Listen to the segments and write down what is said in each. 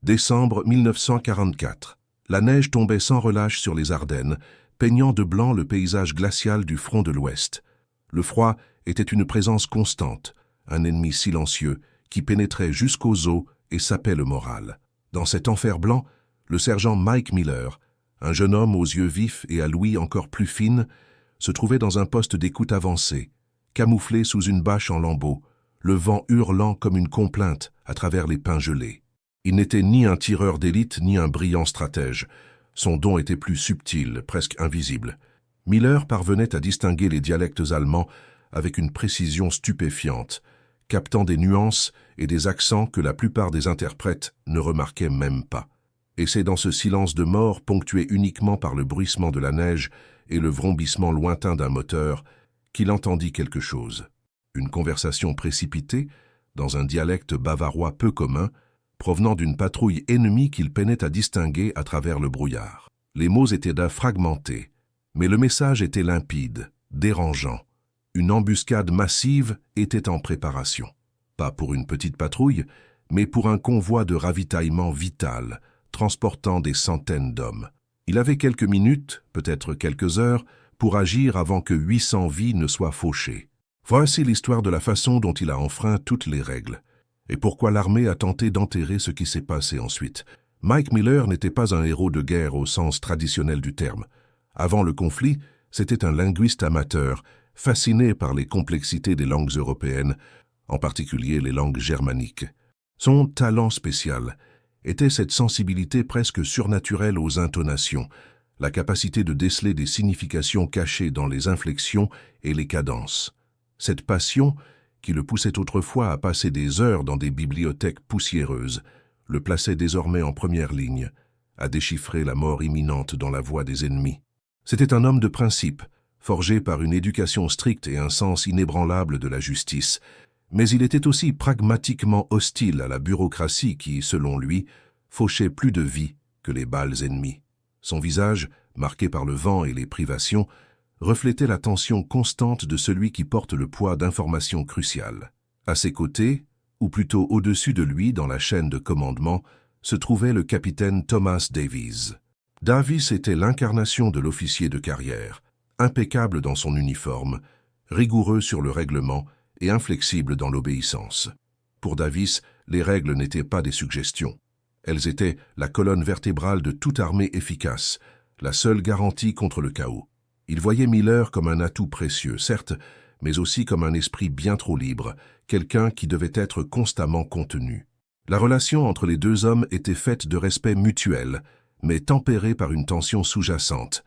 Décembre 1944. La neige tombait sans relâche sur les Ardennes, peignant de blanc le paysage glacial du front de l'Ouest. Le froid était une présence constante, un ennemi silencieux qui pénétrait jusqu'aux os et sapait le moral. Dans cet enfer blanc, le sergent Mike Miller, un jeune homme aux yeux vifs et à l'ouïe encore plus fine, se trouvait dans un poste d'écoute avancé, camouflé sous une bâche en lambeaux, le vent hurlant comme une complainte à travers les pins gelés. Il n'était ni un tireur d'élite ni un brillant stratège. Son don était plus subtil, presque invisible. Miller parvenait à distinguer les dialectes allemands avec une précision stupéfiante, captant des nuances et des accents que la plupart des interprètes ne remarquaient même pas. Et c'est dans ce silence de mort ponctué uniquement par le bruissement de la neige et le vrombissement lointain d'un moteur qu'il entendit quelque chose. Une conversation précipitée, dans un dialecte bavarois peu commun, provenant d'une patrouille ennemie qu'il peinait à distinguer à travers le brouillard. Les mots étaient fragmentés, mais le message était limpide, dérangeant. Une embuscade massive était en préparation. Pas pour une petite patrouille, mais pour un convoi de ravitaillement vital, transportant des centaines d'hommes. Il avait quelques minutes, peut-être quelques heures, pour agir avant que 800 vies ne soient fauchées. Voici l'histoire de la façon dont il a enfreint toutes les règles. Et pourquoi l'armée a tenté d'enterrer ce qui s'est passé ensuite. Mike Miller n'était pas un héros de guerre au sens traditionnel du terme. Avant le conflit, c'était un linguiste amateur, fasciné par les complexités des langues européennes, en particulier les langues germaniques. Son talent spécial était cette sensibilité presque surnaturelle aux intonations, la capacité de déceler des significations cachées dans les inflexions et les cadences. Cette passion, qui le poussait autrefois à passer des heures dans des bibliothèques poussiéreuses, le plaçait désormais en première ligne, à déchiffrer la mort imminente dans la voix des ennemis. C'était un homme de principe, forgé par une éducation stricte et un sens inébranlable de la justice, mais il était aussi pragmatiquement hostile à la bureaucratie qui, selon lui, fauchait plus de vies que les balles ennemies. Son visage, marqué par le vent et les privations, reflétait la tension constante de celui qui porte le poids d'informations cruciales. À ses côtés, ou plutôt au-dessus de lui dans la chaîne de commandement, se trouvait le capitaine Thomas Davies. Davies était l'incarnation de l'officier de carrière, impeccable dans son uniforme, rigoureux sur le règlement et inflexible dans l'obéissance. Pour Davies, les règles n'étaient pas des suggestions. Elles étaient la colonne vertébrale de toute armée efficace, la seule garantie contre le chaos. Il voyait Miller comme un atout précieux, certes, mais aussi comme un esprit bien trop libre, quelqu'un qui devait être constamment contenu. La relation entre les deux hommes était faite de respect mutuel, mais tempérée par une tension sous-jacente,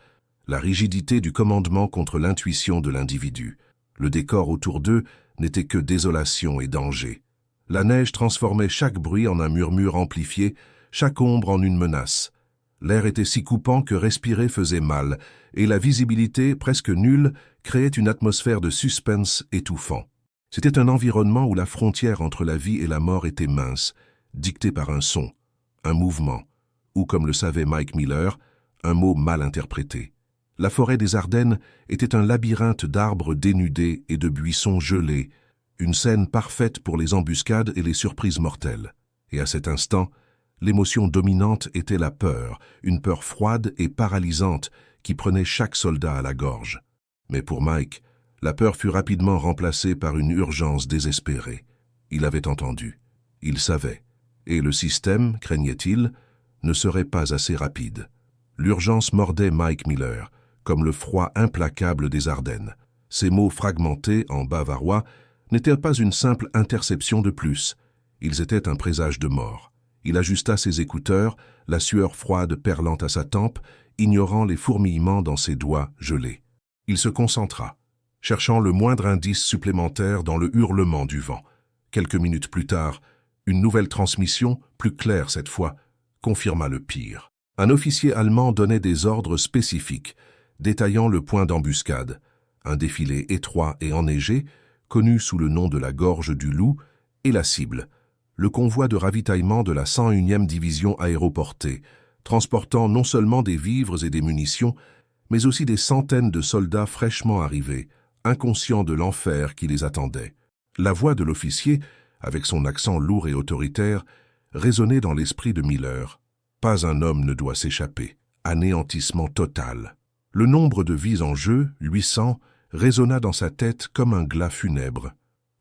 la rigidité du commandement contre l'intuition de l'individu. Le décor autour d'eux n'était que désolation et danger. La neige transformait chaque bruit en un murmure amplifié, chaque ombre en une menace. L'air était si coupant que respirer faisait mal, et la visibilité, presque nulle, créait une atmosphère de suspense étouffant. C'était un environnement où la frontière entre la vie et la mort était mince, dictée par un son, un mouvement, ou, comme le savait Mike Miller, un mot mal interprété. La forêt des Ardennes était un labyrinthe d'arbres dénudés et de buissons gelés, une scène parfaite pour les embuscades et les surprises mortelles. Et à cet instant, l'émotion dominante était la peur, une peur froide et paralysante qui prenait chaque soldat à la gorge. Mais pour Mike, la peur fut rapidement remplacée par une urgence désespérée. Il avait entendu, il savait, et le système, craignait-il, ne serait pas assez rapide. L'urgence mordait Mike Miller, comme le froid implacable des Ardennes. Ces mots fragmentés en bavarois n'étaient pas une simple interception de plus, ils étaient un présage de mort. Il ajusta ses écouteurs, la sueur froide perlant à sa tempe, ignorant les fourmillements dans ses doigts gelés. Il se concentra, cherchant le moindre indice supplémentaire dans le hurlement du vent. Quelques minutes plus tard, une nouvelle transmission, plus claire cette fois, confirma le pire. Un officier allemand donnait des ordres spécifiques, détaillant le point d'embuscade, un défilé étroit et enneigé, connu sous le nom de la Gorge du Loup, et la cible, le convoi de ravitaillement de la 101e division aéroportée, transportant non seulement des vivres et des munitions, mais aussi des centaines de soldats fraîchement arrivés, inconscients de l'enfer qui les attendait. La voix de l'officier, avec son accent lourd et autoritaire, résonnait dans l'esprit de Miller. Pas un homme ne doit s'échapper. Anéantissement total. Le nombre de vies en jeu, 800, résonna dans sa tête comme un glas funèbre.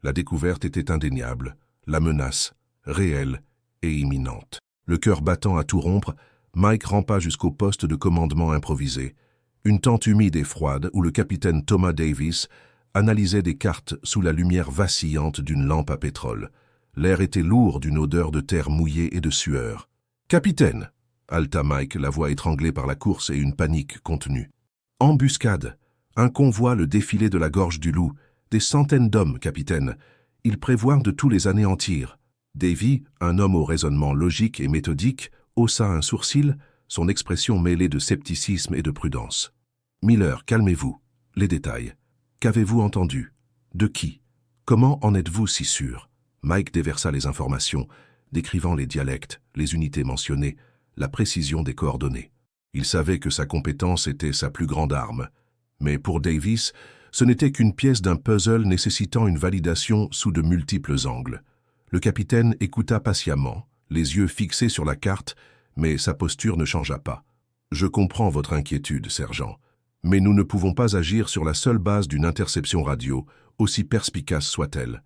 La découverte était indéniable, la menace, réelle et imminente. Le cœur battant à tout rompre, Mike rampa jusqu'au poste de commandement improvisé, une tente humide et froide où le capitaine Thomas Davis analysait des cartes sous la lumière vacillante d'une lampe à pétrole. L'air était lourd d'une odeur de terre mouillée et de sueur. « Capitaine !» halta Mike, la voix étranglée par la course et une panique contenue. « Embuscade ! Un convoi le défilé de la gorge du loup. Des centaines d'hommes, capitaine. Ils prévoient de tous les anéantir. » Davy, un homme au raisonnement logique et méthodique, haussa un sourcil, son expression mêlée de scepticisme et de prudence. « Miller, calmez-vous. Les détails. Qu'avez-vous entendu? De qui? Comment en êtes-vous si sûr ?» Mike déversa les informations, décrivant les dialectes, les unités mentionnées, la précision des coordonnées. Il savait que sa compétence était sa plus grande arme. Mais pour Davis, ce n'était qu'une pièce d'un puzzle nécessitant une validation sous de multiples angles. Le capitaine écouta patiemment, les yeux fixés sur la carte, mais sa posture ne changea pas. « Je comprends votre inquiétude, sergent, mais nous ne pouvons pas agir sur la seule base d'une interception radio, aussi perspicace soit-elle.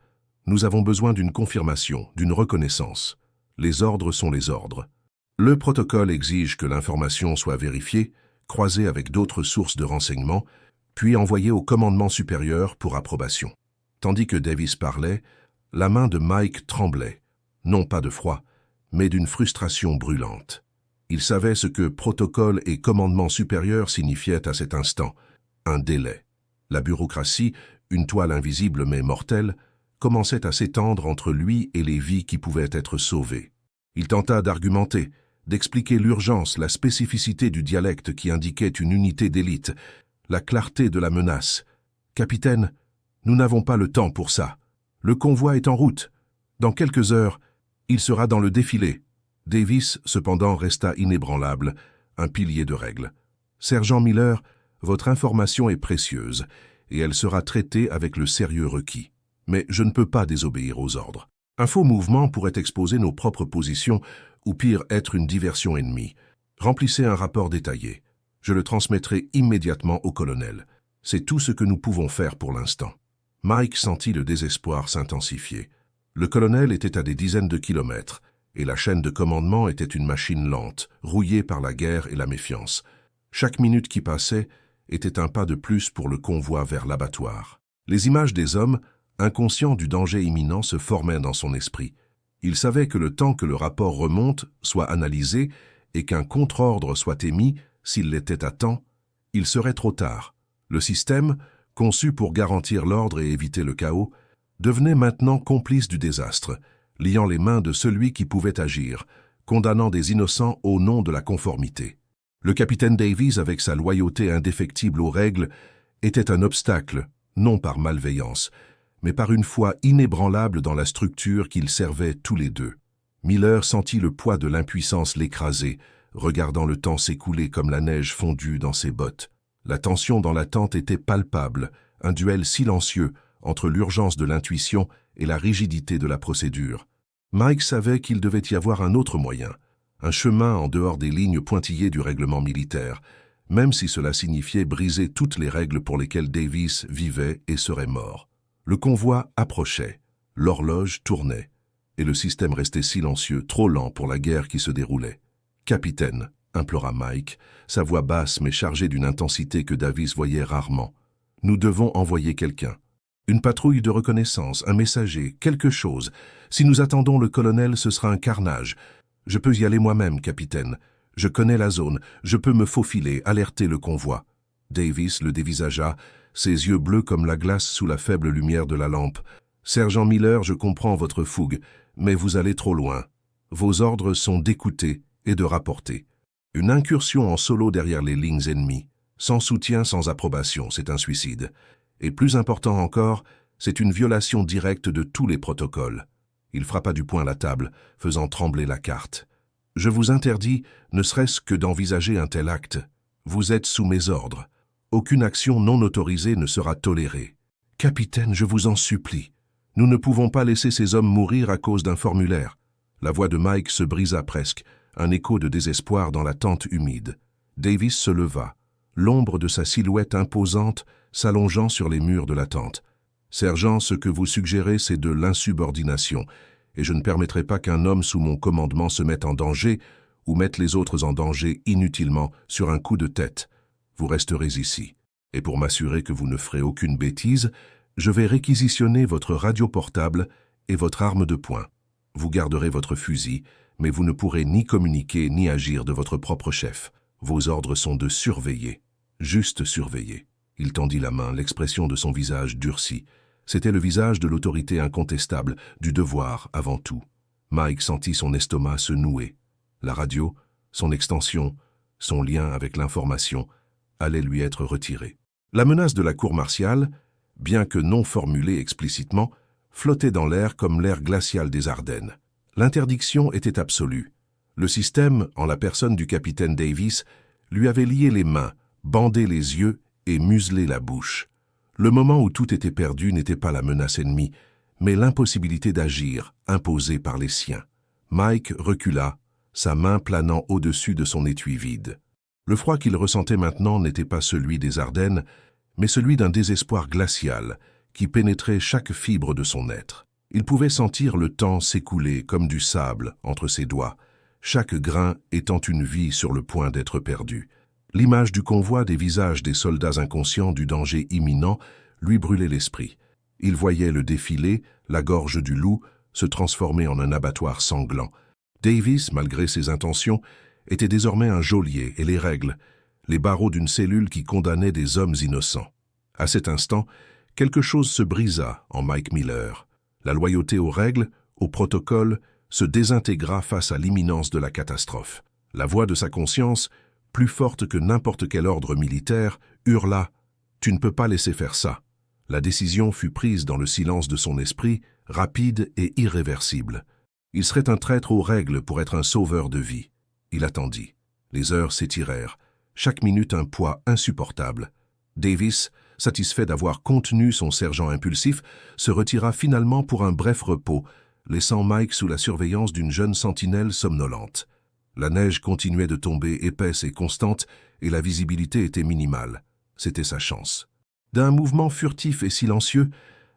Nous avons besoin d'une confirmation, d'une reconnaissance. Les ordres sont les ordres. Le protocole exige que l'information soit vérifiée, croisée avec d'autres sources de renseignements, puis envoyée au commandement supérieur pour approbation. » Tandis que Davis parlait, la main de Mike tremblait, non pas de froid, mais d'une frustration brûlante. Il savait ce que protocole et commandement supérieur signifiaient à cet instant, un délai. La bureaucratie, une toile invisible mais mortelle, commençait à s'étendre entre lui et les vies qui pouvaient être sauvées. Il tenta d'argumenter, d'expliquer l'urgence, la spécificité du dialecte qui indiquait une unité d'élite, la clarté de la menace. « Capitaine, nous n'avons pas le temps pour ça. Le convoi est en route. Dans quelques heures, il sera dans le défilé. » Davis, cependant, resta inébranlable, un pilier de règles. « Sergent Miller, votre information est précieuse, et elle sera traitée avec le sérieux requis. Mais je ne peux pas désobéir aux ordres. Un faux mouvement pourrait exposer nos propres positions, ou pire, être une diversion ennemie. Remplissez un rapport détaillé. Je le transmettrai immédiatement au colonel. C'est tout ce que nous pouvons faire pour l'instant. » Mike sentit le désespoir s'intensifier. Le colonel était à des dizaines de kilomètres, et la chaîne de commandement était une machine lente, rouillée par la guerre et la méfiance. Chaque minute qui passait était un pas de plus pour le convoi vers l'abattoir. Les images des hommes, inconscients du danger imminent, se formaient dans son esprit. Il savait que le temps que le rapport remonte, soit analysé, et qu'un contre-ordre soit émis, s'il l'était à temps, il serait trop tard. Le système, conçu pour garantir l'ordre et éviter le chaos, devenait maintenant complice du désastre, liant les mains de celui qui pouvait agir, condamnant des innocents au nom de la conformité. Le capitaine Davies, avec sa loyauté indéfectible aux règles, était un obstacle, non par malveillance, mais par une foi inébranlable dans la structure qu'ils servaient tous les deux. Miller sentit le poids de l'impuissance l'écraser, regardant le temps s'écouler comme la neige fondue dans ses bottes. La tension dans la tente était palpable, un duel silencieux entre l'urgence de l'intuition et la rigidité de la procédure. Mike savait qu'il devait y avoir un autre moyen, un chemin en dehors des lignes pointillées du règlement militaire, même si cela signifiait briser toutes les règles pour lesquelles Davis vivait et serait mort. Le convoi approchait, l'horloge tournait, et le système restait silencieux, trop lent pour la guerre qui se déroulait. « Capitaine », implora Mike, sa voix basse mais chargée d'une intensité que Davis voyait rarement, « nous devons envoyer quelqu'un. Une patrouille de reconnaissance, un messager, quelque chose. Si nous attendons le colonel, ce sera un carnage. Je peux y aller moi-même, capitaine. Je connais la zone, je peux me faufiler, alerter le convoi. » Davis le dévisagea, ses yeux bleus comme la glace sous la faible lumière de la lampe. « Sergent Miller, je comprends votre fougue, mais vous allez trop loin. Vos ordres sont d'écouter et de rapporter. Une incursion en solo derrière les lignes ennemies, sans soutien, sans approbation, c'est un suicide. Et plus important encore, c'est une violation directe de tous les protocoles. » Il frappa du poing la table, faisant trembler la carte. « Je vous interdis, ne serait-ce que d'envisager un tel acte. Vous êtes sous mes ordres. Aucune action non autorisée ne sera tolérée. Capitaine, je vous en supplie. Nous ne pouvons pas laisser ces hommes mourir à cause d'un formulaire. La voix de Mike se brisa presque, un écho de désespoir dans la tente humide. Davis se leva, l'ombre de sa silhouette imposante s'allongeant sur les murs de la tente. « Sergent, ce que vous suggérez, c'est de l'insubordination, et je ne permettrai pas qu'un homme sous mon commandement se mette en danger ou mette les autres en danger inutilement sur un coup de tête. Vous resterez ici. Et pour m'assurer que vous ne ferez aucune bêtise, je vais réquisitionner votre radio portable et votre arme de poing. Vous garderez votre fusil, mais vous ne pourrez ni communiquer ni agir de votre propre chef. Vos ordres sont de surveiller, juste surveiller. » Il tendit la main, l'expression de son visage durci. C'était le visage de l'autorité incontestable, du devoir avant tout. Mike sentit son estomac se nouer. La radio, son extension, son lien avec l'information, allait lui être retirée. La menace de la cour martiale, bien que non formulée explicitement, flottait dans l'air comme l'air glacial des Ardennes. L'interdiction était absolue. Le système, en la personne du capitaine Davis, lui avait lié les mains, bandé les yeux et muselé la bouche. Le moment où tout était perdu n'était pas la menace ennemie, mais l'impossibilité d'agir, imposée par les siens. Mike recula, sa main planant au-dessus de son étui vide. Le froid qu'il ressentait maintenant n'était pas celui des Ardennes, mais celui d'un désespoir glacial qui pénétrait chaque fibre de son être. Il pouvait sentir le temps s'écouler comme du sable entre ses doigts, chaque grain étant une vie sur le point d'être perdue. L'image du convoi des visages des soldats inconscients du danger imminent lui brûlait l'esprit. Il voyait le défilé, la gorge du loup, se transformer en un abattoir sanglant. Davis, malgré ses intentions, était désormais un geôlier et les règles, les barreaux d'une cellule qui condamnait des hommes innocents. À cet instant, quelque chose se brisa en Mike Miller. La loyauté aux règles, au protocole, se désintégra face à l'imminence de la catastrophe. La voix de sa conscience, plus forte que n'importe quel ordre militaire, hurla « Tu ne peux pas laisser faire ça ». La décision fut prise dans le silence de son esprit, rapide et irréversible. Il serait un traître aux règles pour être un sauveur de vie. Il attendit. Les heures s'étirèrent, chaque minute un poids insupportable. Davis, satisfait d'avoir contenu son sergent impulsif, se retira finalement pour un bref repos, laissant Mike sous la surveillance d'une jeune sentinelle somnolente. La neige continuait de tomber épaisse et constante, et la visibilité était minimale. C'était sa chance. D'un mouvement furtif et silencieux,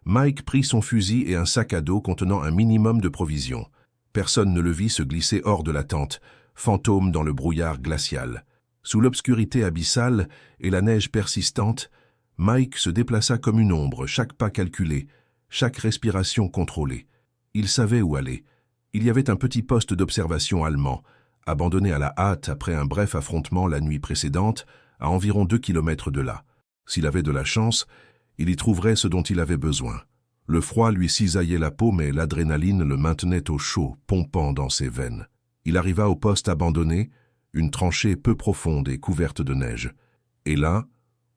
Mike prit son fusil et un sac à dos contenant un minimum de provisions. Personne ne le vit se glisser hors de la tente, fantôme dans le brouillard glacial. Sous l'obscurité abyssale et la neige persistante, Mike se déplaça comme une ombre, chaque pas calculé, chaque respiration contrôlée. Il savait où aller. Il y avait un petit poste d'observation allemand, abandonné à la hâte après un bref affrontement la nuit précédente, à environ 2 kilomètres de là. S'il avait de la chance, il y trouverait ce dont il avait besoin. Le froid lui cisaillait la peau, mais l'adrénaline le maintenait au chaud, pompant dans ses veines. Il arriva au poste abandonné, une tranchée peu profonde et couverte de neige. Et là,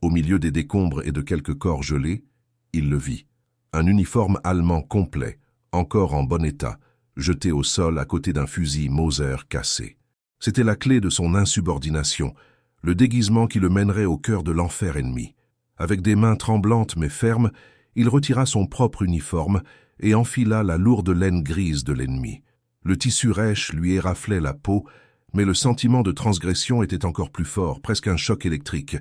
au milieu des décombres et de quelques corps gelés, il le vit. Un uniforme allemand complet, encore en bon état, jeté au sol à côté d'un fusil Mauser cassé. C'était la clé de son insubordination, le déguisement qui le mènerait au cœur de l'enfer ennemi. Avec des mains tremblantes mais fermes, il retira son propre uniforme et enfila la lourde laine grise de l'ennemi. Le tissu rêche lui éraflait la peau, mais le sentiment de transgression était encore plus fort, presque un choc électrique.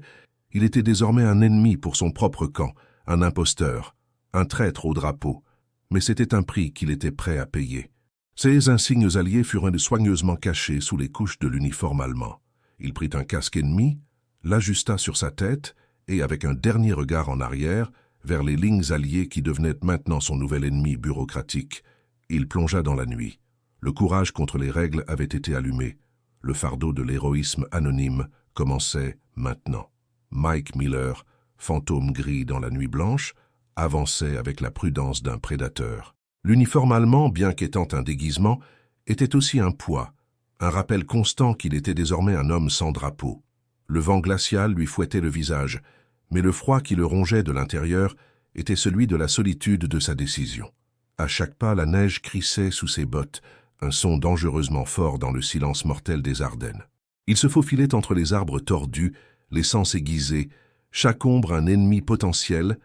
Il était désormais un ennemi pour son propre camp, un imposteur, un traître au drapeau. Mais c'était un prix qu'il était prêt à payer. Ses insignes alliés furent soigneusement cachés sous les couches de l'uniforme allemand. Il prit un casque ennemi, l'ajusta sur sa tête et, avec un dernier regard en arrière, vers les lignes alliées qui devenaient maintenant son nouvel ennemi bureaucratique, il plongea dans la nuit. Le courage contre les règles avait été allumé. Le fardeau de l'héroïsme anonyme commençait maintenant. Mike Miller, fantôme gris dans la nuit blanche, avançait avec la prudence d'un prédateur. L'uniforme allemand, bien qu'étant un déguisement, était aussi un poids, un rappel constant qu'il était désormais un homme sans drapeau. Le vent glacial lui fouettait le visage, mais le froid qui le rongeait de l'intérieur était celui de la solitude de sa décision. À chaque pas, la neige crissait sous ses bottes, un son dangereusement fort dans le silence mortel des Ardennes. Il se faufilait entre les arbres tordus, les sens aiguisés, chaque ombre un ennemi potentiel,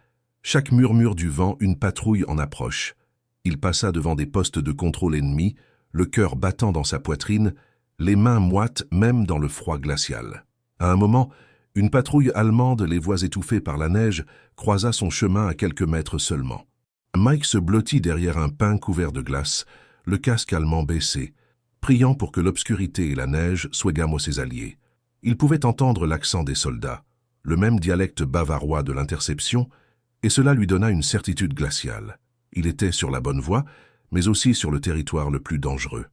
chaque murmure du vent une patrouille en approche. Il passa devant des postes de contrôle ennemis, le cœur battant dans sa poitrine, les mains moites même dans le froid glacial. À un moment, une patrouille allemande, les voix étouffées par la neige, croisa son chemin à quelques mètres seulement. Mike se blottit derrière un pin couvert de glace, le casque allemand baissé, priant pour que l'obscurité et la neige soient ses alliés. Il pouvait entendre l'accent des soldats, le même dialecte bavarois de l'interception, et cela lui donna une certitude glaciale. Il était sur la bonne voie, mais aussi sur le territoire le plus dangereux.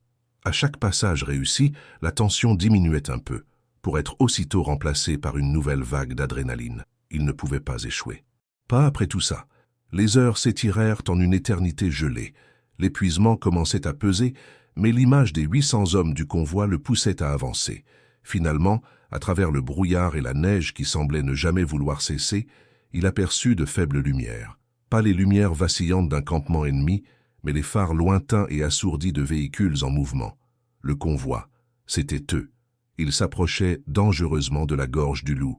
À chaque passage réussi, la tension diminuait un peu, pour être aussitôt remplacée par une nouvelle vague d'adrénaline. Il ne pouvait pas échouer. Pas après tout ça. Les heures s'étirèrent en une éternité gelée. L'épuisement commençait à peser, mais l'image des 800 hommes du convoi le poussait à avancer. Finalement, à travers le brouillard et la neige qui semblaient ne jamais vouloir cesser, il aperçut de faibles lumières. Pas les lumières vacillantes d'un campement ennemi, mais les phares lointains et assourdis de véhicules en mouvement. Le convoi, c'était eux. Ils s'approchaient dangereusement de la gorge du loup.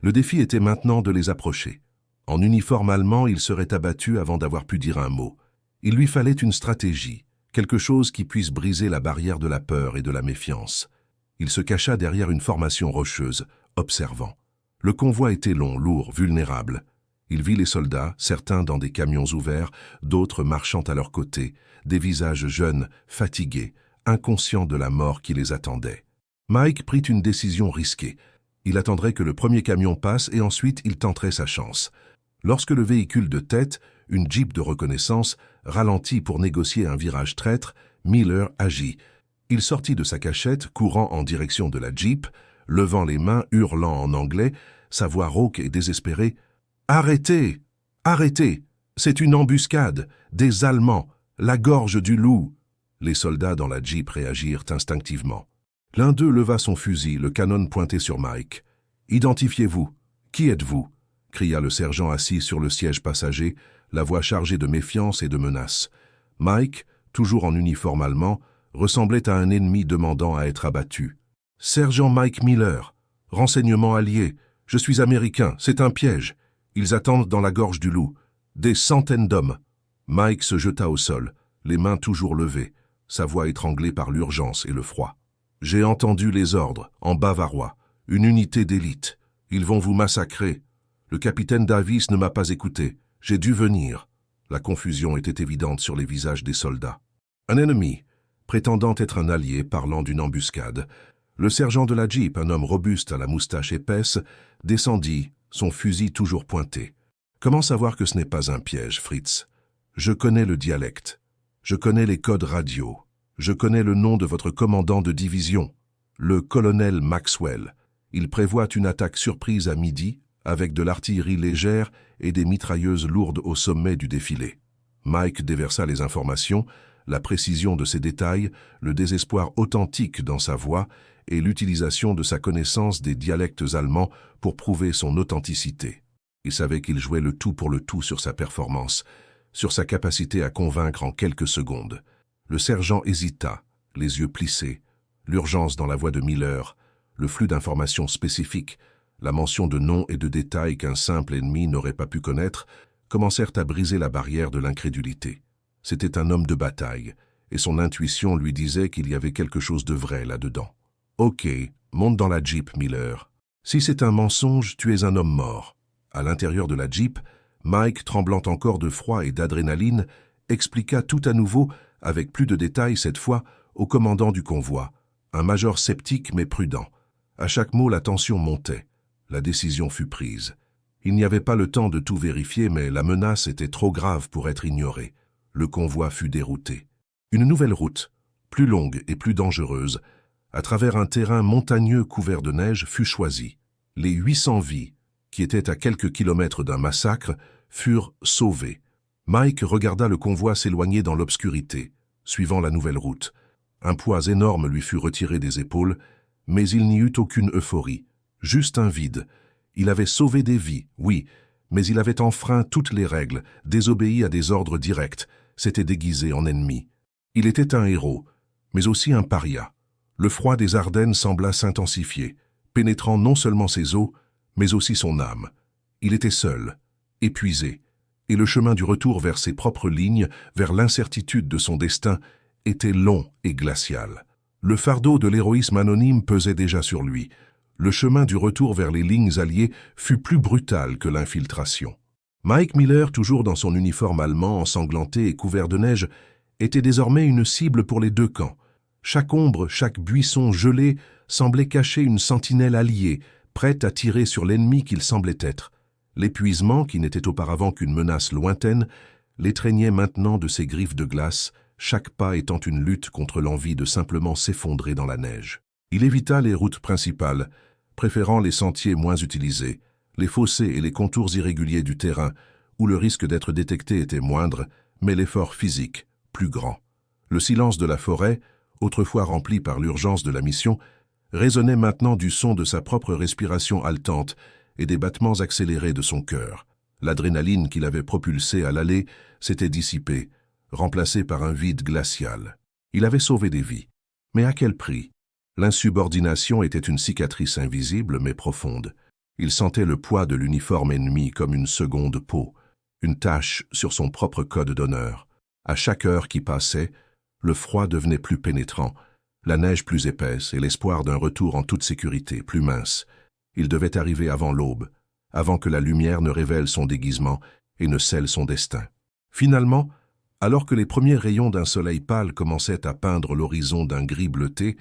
Le défi était maintenant de les approcher. En uniforme allemand, il serait abattu avant d'avoir pu dire un mot. Il lui fallait une stratégie, quelque chose qui puisse briser la barrière de la peur et de la méfiance. Il se cacha derrière une formation rocheuse, observant. Le convoi était long, lourd, vulnérable. Il vit les soldats, certains dans des camions ouverts, d'autres marchant à leur côté, des visages jeunes, fatigués, inconscients de la mort qui les attendait. Mike prit une décision risquée. Il attendrait que le premier camion passe et ensuite il tenterait sa chance. Lorsque le véhicule de tête, une Jeep de reconnaissance, ralentit pour négocier un virage traître, Miller agit. Il sortit de sa cachette, courant en direction de la Jeep, levant les mains, hurlant en anglais, sa voix rauque et désespérée. « Arrêtez! Arrêtez! C'est une embuscade! Des Allemands! La gorge du loup !» Les soldats dans la Jeep réagirent instinctivement. L'un d'eux leva son fusil, le canon pointé sur Mike. « Identifiez-vous! Qui êtes-vous » cria le sergent assis sur le siège passager, la voix chargée de méfiance et de menace. Mike, toujours en uniforme allemand, ressemblait à un ennemi demandant à être abattu. « Sergent Mike Miller, renseignement allié, je suis américain, c'est un piège. Ils attendent dans la gorge du loup. Des centaines d'hommes. » Mike se jeta au sol, les mains toujours levées, sa voix étranglée par l'urgence et le froid. « J'ai entendu les ordres, en bavarois. Une unité d'élite. Ils vont vous massacrer. Le capitaine Davis ne m'a pas écouté. J'ai dû venir. » La confusion était évidente sur les visages des soldats. Un ennemi, prétendant être un allié parlant d'une embuscade. Le sergent de la Jeep, un homme robuste à la moustache épaisse, descendit, son fusil toujours pointé. « Comment savoir que ce n'est pas un piège, Fritz? Je connais le dialecte. Je connais les codes radio. Je connais le nom de votre commandant de division, le colonel Maxwell. Il prévoit une attaque surprise à midi, avec de l'artillerie légère et des mitrailleuses lourdes au sommet du défilé. » Mike déversa les informations, la précision de ses détails, le désespoir authentique dans sa voix et l'utilisation de sa connaissance des dialectes allemands pour prouver son authenticité. Il savait qu'il jouait le tout pour le tout sur sa performance, sur sa capacité à convaincre en quelques secondes. Le sergent hésita, les yeux plissés, l'urgence dans la voix de Miller, le flux d'informations spécifiques, la mention de noms et de détails qu'un simple ennemi n'aurait pas pu connaître, commencèrent à briser la barrière de l'incrédulité. C'était un homme de bataille, et son intuition lui disait qu'il y avait quelque chose de vrai là-dedans. « Ok, monte dans la Jeep, Miller. Si c'est un mensonge, tu es un homme mort. » À l'intérieur de la Jeep, Mike, tremblant encore de froid et d'adrénaline, expliqua tout à nouveau, avec plus de détails cette fois, au commandant du convoi, un major sceptique mais prudent. À chaque mot, la tension montait. La décision fut prise. Il n'y avait pas le temps de tout vérifier, mais la menace était trop grave pour être ignorée. Le convoi fut dérouté. Une nouvelle route, plus longue et plus dangereuse, à travers un terrain montagneux couvert de neige, fut choisie. Les 800 vies, qui étaient à quelques kilomètres d'un massacre, furent sauvées. Mike regarda le convoi s'éloigner dans l'obscurité, suivant la nouvelle route. Un poids énorme lui fut retiré des épaules, mais il n'y eut aucune euphorie, juste un vide. Il avait sauvé des vies, oui, mais il avait enfreint toutes les règles, désobéi à des ordres directs, s'était déguisé en ennemi. Il était un héros, mais aussi un paria. Le froid des Ardennes sembla s'intensifier, pénétrant non seulement ses os, mais aussi son âme. Il était seul, épuisé, et le chemin du retour vers ses propres lignes, vers l'incertitude de son destin, était long et glacial. Le fardeau de l'héroïsme anonyme pesait déjà sur lui. Le chemin du retour vers les lignes alliées fut plus brutal que l'infiltration. Mike Miller, toujours dans son uniforme allemand ensanglanté et couvert de neige, était désormais une cible pour les deux camps. Chaque ombre, chaque buisson gelé semblait cacher une sentinelle alliée, prête à tirer sur l'ennemi qu'il semblait être. L'épuisement, qui n'était auparavant qu'une menace lointaine, l'étreignait maintenant de ses griffes de glace, chaque pas étant une lutte contre l'envie de simplement s'effondrer dans la neige. Il évita les routes principales, préférant les sentiers moins utilisés, les fossés et les contours irréguliers du terrain, où le risque d'être détecté était moindre, mais l'effort physique plus grand. Le silence de la forêt, autrefois rempli par l'urgence de la mission, résonnait maintenant du son de sa propre respiration haletante et des battements accélérés de son cœur. L'adrénaline qui l'avait propulsé à l'aller s'était dissipée, remplacée par un vide glacial. Il avait sauvé des vies. Mais à quel prix? L'insubordination était une cicatrice invisible mais profonde. Il sentait le poids de l'uniforme ennemi comme une seconde peau, une tache sur son propre code d'honneur. À chaque heure qui passait, le froid devenait plus pénétrant, la neige plus épaisse et l'espoir d'un retour en toute sécurité plus mince. Il devait arriver avant l'aube, avant que la lumière ne révèle son déguisement et ne scelle son destin. Finalement, alors que les premiers rayons d'un soleil pâle commençaient à peindre l'horizon d'un gris bleuté,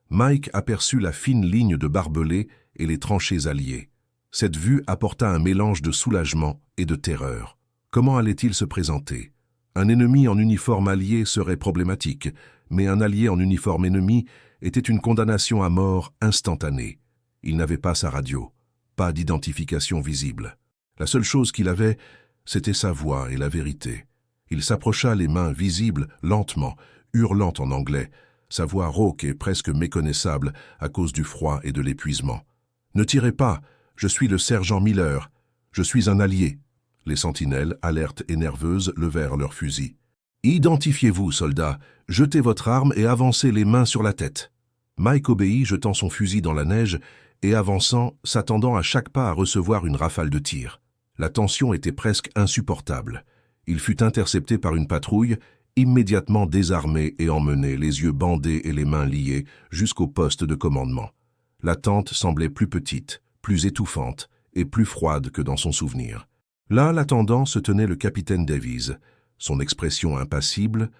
Mike aperçut la fine ligne de barbelés et les tranchées alliées. Cette vue apporta un mélange de soulagement et de terreur. Comment allait-il se présenter? Un ennemi en uniforme allié serait problématique, mais un allié en uniforme ennemi était une condamnation à mort instantanée. Il n'avait pas sa radio, pas d'identification visible. La seule chose qu'il avait, c'était sa voix et la vérité. Il s'approcha, les mains visibles, lentement, hurlant en anglais, sa voix rauque et presque méconnaissable à cause du froid et de l'épuisement. « Ne tirez pas, je suis le sergent Miller, je suis un allié. » Les sentinelles, alertes et nerveuses, levèrent leurs fusils. « Identifiez-vous, soldats, jetez votre arme et avancez les mains sur la tête. » Mike obéit, jetant son fusil dans la neige et avançant, s'attendant à chaque pas à recevoir une rafale de tir. La tension était presque insupportable. Il fut intercepté par une patrouille, immédiatement désarmé et emmené, les yeux bandés et les mains liées, jusqu'au poste de commandement. La tente semblait plus petite, plus étouffante et plus froide que dans son souvenir. Là, l'attendant, se tenait le capitaine Davies, son expression impassible,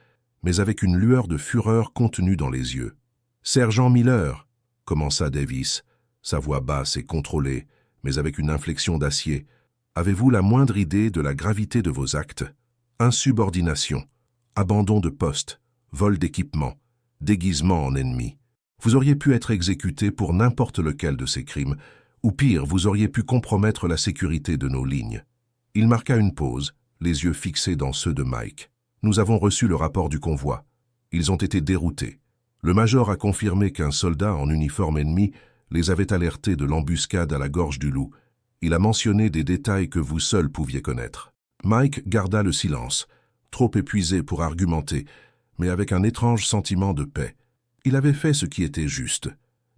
mais avec une lueur de fureur contenue dans les yeux. « Sergent Miller !» commença Davies, sa voix basse et contrôlée, mais avec une inflexion d'acier. « Avez-vous la moindre idée de la gravité de vos actes? Insubordination, abandon de poste, vol d'équipement, déguisement en ennemi. Vous auriez pu être exécuté pour n'importe lequel de ces crimes, ou pire, vous auriez pu compromettre la sécurité de nos lignes. » Il marqua une pause, les yeux fixés dans ceux de Mike. « Nous avons reçu le rapport du convoi. Ils ont été déroutés. Le major a confirmé qu'un soldat en uniforme ennemi les avait alertés de l'embuscade à la gorge du loup. Il a mentionné des détails que vous seuls pouviez connaître. » Mike garda le silence, trop épuisé pour argumenter, mais avec un étrange sentiment de paix. Il avait fait ce qui était juste.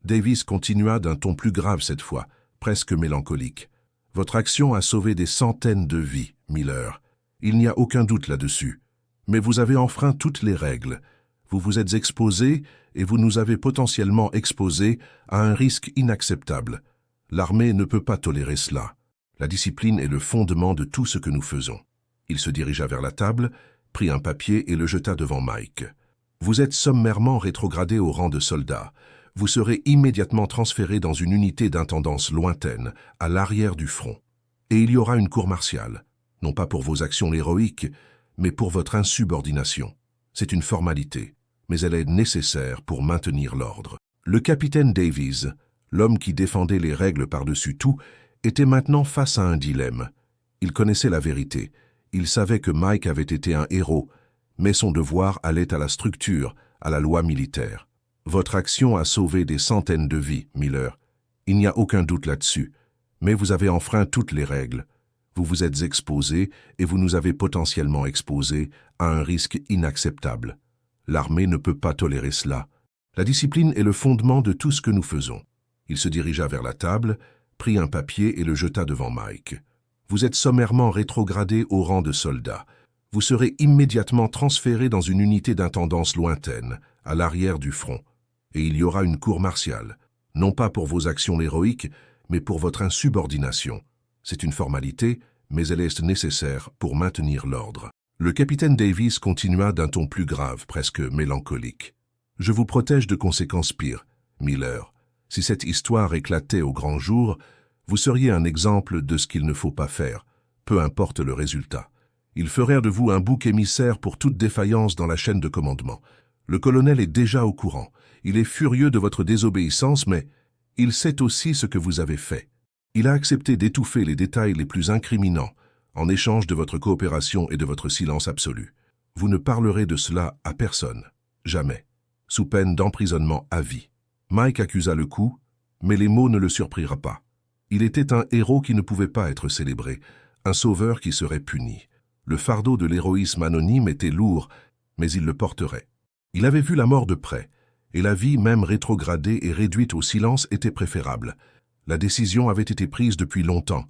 Davies continua d'un ton plus grave cette fois, presque mélancolique. « Votre action a sauvé des centaines de vies, Miller. Il n'y a aucun doute là-dessus. Mais vous avez enfreint toutes les règles. Vous vous êtes exposé et vous nous avez potentiellement exposés à un risque inacceptable. L'armée ne peut pas tolérer cela. La discipline est le fondement de tout ce que nous faisons. » Il se dirigea vers la table, prit un papier et le jeta devant Mike. « Vous êtes sommairement rétrogradé au rang de soldat. Vous serez immédiatement transféré dans une unité d'intendance lointaine, à l'arrière du front. Et il y aura une cour martiale, non pas pour vos actions héroïques, mais pour votre insubordination. C'est une formalité, mais elle est nécessaire pour maintenir l'ordre. » Le capitaine Davies, l'homme qui défendait les règles par-dessus tout, était maintenant face à un dilemme. Il connaissait la vérité. Il savait que Mike avait été un héros, mais son devoir allait à la structure, à la loi militaire. « Votre action a sauvé des centaines de vies, Miller. Il n'y a aucun doute là-dessus. Mais vous avez enfreint toutes les règles. Vous vous êtes exposé et vous nous avez potentiellement exposés à un risque inacceptable. L'armée ne peut pas tolérer cela. La discipline est le fondement de tout ce que nous faisons. » Il se dirigea vers la table, prit un papier et le jeta devant Mike. « Vous êtes sommairement rétrogradé au rang de soldat. vous serez immédiatement transféré dans une unité d'intendance lointaine, à l'arrière du front, et il y aura une cour martiale, non pas pour vos actions héroïques, mais pour votre insubordination. C'est une formalité, mais elle est nécessaire pour maintenir l'ordre. Le capitaine Davis continua d'un ton plus grave, presque mélancolique. « Je vous protège de conséquences pires, Miller. Si cette histoire éclatait au grand jour, vous seriez un exemple de ce qu'il ne faut pas faire, peu importe le résultat. Il ferait de vous un bouc émissaire pour toute défaillance dans la chaîne de commandement. Le colonel est déjà au courant. Il est furieux de votre désobéissance, mais il sait aussi ce que vous avez fait. Il a accepté d'étouffer les détails les plus incriminants en échange de votre coopération et de votre silence absolu. Vous ne parlerez de cela à personne, jamais, sous peine d'emprisonnement à vie. » Mike accusa le coup, mais les mots ne le surprirent pas. Il était un héros qui ne pouvait pas être célébré, un sauveur qui serait puni. Le fardeau de l'héroïsme anonyme était lourd, mais il le porterait. Il avait vu la mort de près, et la vie, même rétrogradée et réduite au silence, était préférable. La décision avait été prise depuis longtemps.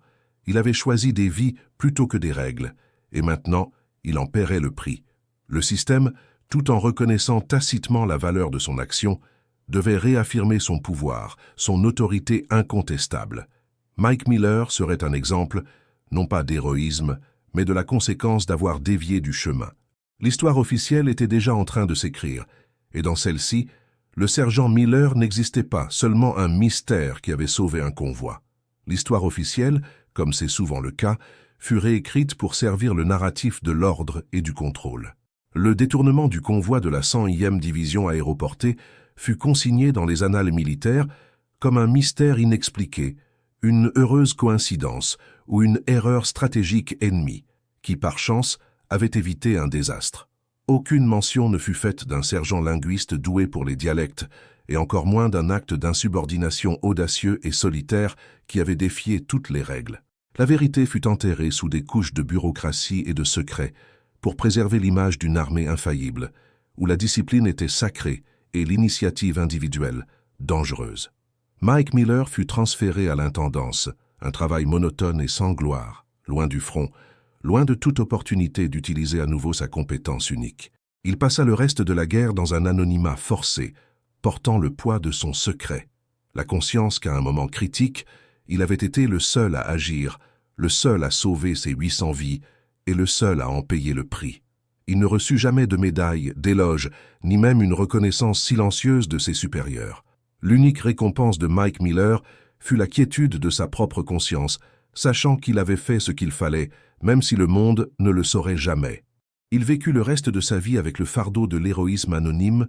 Il avait choisi des vies plutôt que des règles, et maintenant, il en paierait le prix. Le système, tout en reconnaissant tacitement la valeur de son action, devait réaffirmer son pouvoir, son autorité incontestable. Mike Miller serait un exemple, non pas d'héroïsme, mais de la conséquence d'avoir dévié du chemin. L'histoire officielle était déjà en train de s'écrire, et dans celle-ci, le sergent Miller n'existait pas, seulement un mystère qui avait sauvé un convoi. L'histoire officielle, comme c'est souvent le cas, fut réécrite pour servir le narratif de l'ordre et du contrôle. Le détournement du convoi de la 101e division aéroportée fut consigné dans les annales militaires comme un mystère inexpliqué, une heureuse coïncidence ou une erreur stratégique ennemie, qui par chance avait évité un désastre. Aucune mention ne fut faite d'un sergent linguiste doué pour les dialectes, et encore moins d'un acte d'insubordination audacieux et solitaire qui avait défié toutes les règles. La vérité fut enterrée sous des couches de bureaucratie et de secret, pour préserver l'image d'une armée infaillible, où la discipline était sacrée et l'initiative individuelle dangereuse. Mike Miller fut transféré à l'intendance, un travail monotone et sans gloire, loin du front, loin de toute opportunité d'utiliser à nouveau sa compétence unique. Il passa le reste de la guerre dans un anonymat forcé, portant le poids de son secret, la conscience qu'à un moment critique, il avait été le seul à agir, le seul à sauver ses 800 vies et le seul à en payer le prix. Il ne reçut jamais de médaille, d'éloge, ni même une reconnaissance silencieuse de ses supérieurs. L'unique récompense de Mike Miller fut la quiétude de sa propre conscience, sachant qu'il avait fait ce qu'il fallait, même si le monde ne le saurait jamais. Il vécut le reste de sa vie avec le fardeau de l'héroïsme anonyme,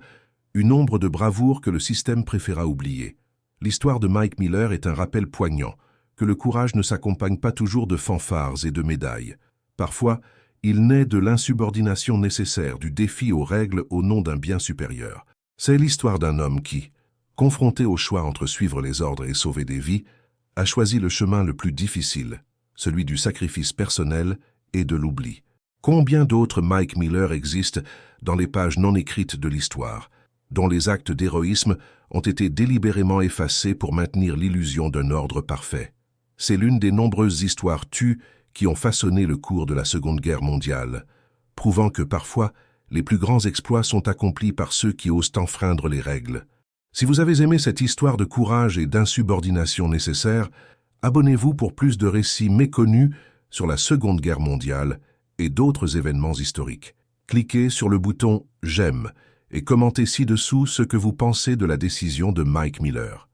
une ombre de bravoure que le système préféra oublier. L'histoire de Mike Miller est un rappel poignant, que le courage ne s'accompagne pas toujours de fanfares et de médailles. Parfois, il naît de l'insubordination nécessaire, du défi aux règles au nom d'un bien supérieur. C'est l'histoire d'un homme qui, confronté au choix entre suivre les ordres et sauver des vies, a choisi le chemin le plus difficile, celui du sacrifice personnel et de l'oubli. Combien d'autres Mike Miller existent dans les pages non écrites de l'histoire, dont les actes d'héroïsme ont été délibérément effacés pour maintenir l'illusion d'un ordre parfait? C'est l'une des nombreuses histoires tues qui ont façonné le cours de la Seconde Guerre mondiale, prouvant que parfois, les plus grands exploits sont accomplis par ceux qui osent enfreindre les règles. Si vous avez aimé cette histoire de courage et d'insubordination nécessaire, abonnez-vous pour plus de récits méconnus sur la Seconde Guerre mondiale et d'autres événements historiques. Cliquez sur le bouton « J'aime » et commentez ci-dessous ce que vous pensez de la décision de Mike Miller.